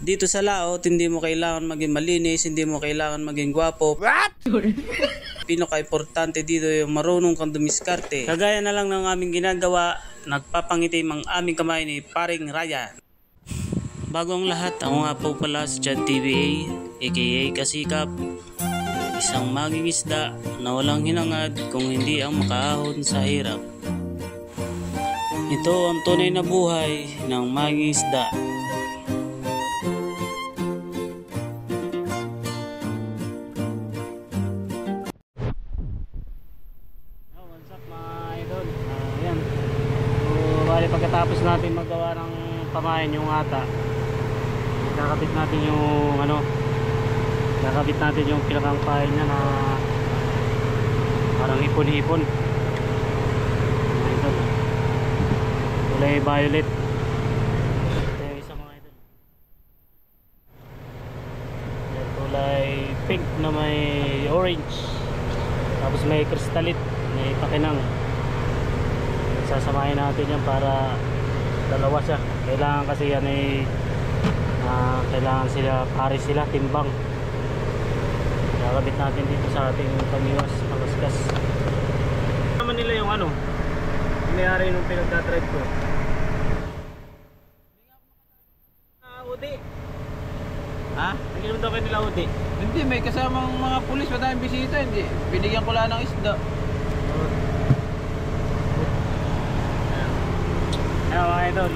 Dito sa laot, hindi mo kailangan maging malinis, hindi mo kailangan maging gwapo. What? Pinaka-importante dito yung marunong kang dumiskarte. Kagaya na lang ng aming ginagawa, nagpapangitim ang aming kamay ni Paring Ryan. Bago ang lahat, ako nga po pala si Chad TVA, aka Kasikap. Isang maging isda na walang hinangad kung hindi ang makaahon sa hirap. Ito ang tunay na buhay ng maging isda. What's up mga idol? Ayan. So, bali pagkatapos natin magawa ng pamain yung ata, kakabit natin yung kakabit natin yung pinakang pain niya na parang ipon-ipon. Idol, kulay violet. Ito yung isa mga idol. Yan, kulay pink na may orange, tapos may kristalit, may pakinang. Sasamahin natin yan para dalawa siya. Kailangan kasi yan ay kailangan sila, pares sila, timbang. Kakabit natin dito sa ating pamiwas, pangaskas. Naman nila yung mayari nung pinagdadrive ko. Udi. Ha? Naginom daw kayo nila udi. Hindi, may kasamang mga pulis, madaming bisita. Hindi, binigyan ko lang ng isda. Ayan mga idol,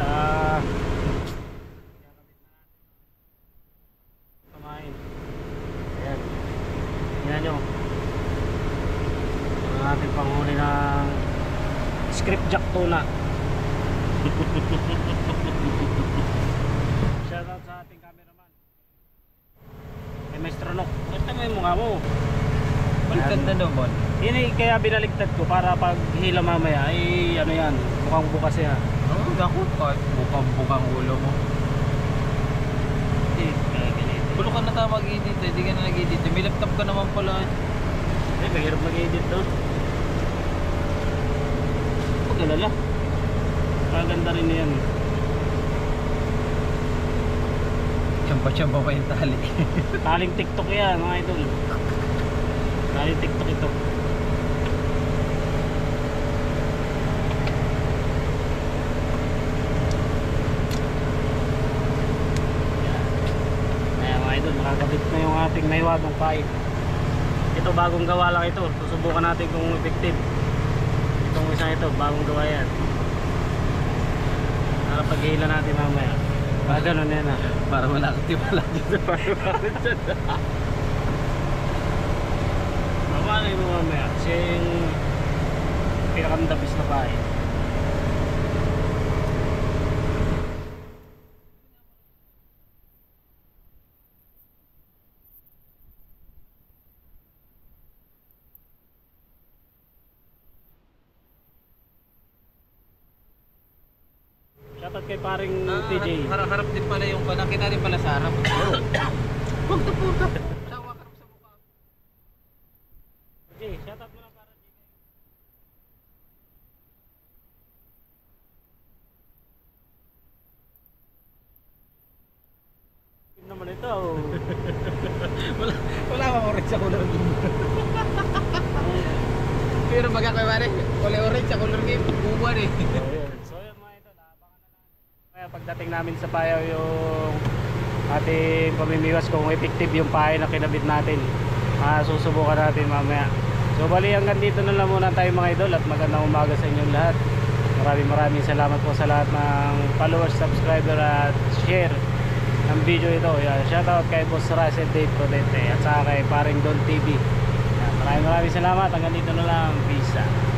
pamain. Ayan. Tingnan nyo ang ating panghuli ng script jack tuna. Shoutout sa ating cameraman kay Maestro Nok. Basta mo yung mukha mo. Baliktad na doon. Yun ay kaya binaligtad ko para pag hila mamaya ay yan, mukhang bukas yan. Oo, dakot ka. Bukang ulo mo. Pulo ka na tayo mag-edit, hindi ka na nag-edit. May laptop ka naman pala. Mahirap mag-edit doon. Huwag alala, maganda rin yan. Tiyamba-tiyamba pa yung tali. Taling TikTok yan mga idol. Taling TikTok ito. Nakakabit na yung ating naiwagang pipe. Ito bagong gawa lang ito. Susubukan natin kung effective. Itong isa ito, bagong gawa yan. Para paghihila natin mamaya. Para ganun yan ha. Para malaktiwala dyan sa pagkakas dyan. Mamalay mo mamaya. Kasi yung pinakandabis na pipe. Shoutout kay paring TJ. Harap din pala yung nakita din pala sa harap. Huwag na puta. Sawa ka sa mukha. TJ, shoutout mo lang para TJ. Yun naman ito. Wala akong orange sa color game. Pero baga kayo pare, kulay orange sa color game. Buwan eh. Pagdating namin sa payaw yung ating pamimiwas kung effective yung pahay na kinabit natin, susubukan natin mamaya. So bali hanggang dito na lang muna tayo mga idol, at magandang umaga sa inyong lahat. Maraming salamat po sa lahat ng followers, subscriber at share ng video ito. Shoutout kay Boss Russell Dave Prudente at saka kay paring Don TV. Maraming salamat, hanggang dito na lang. Peace out.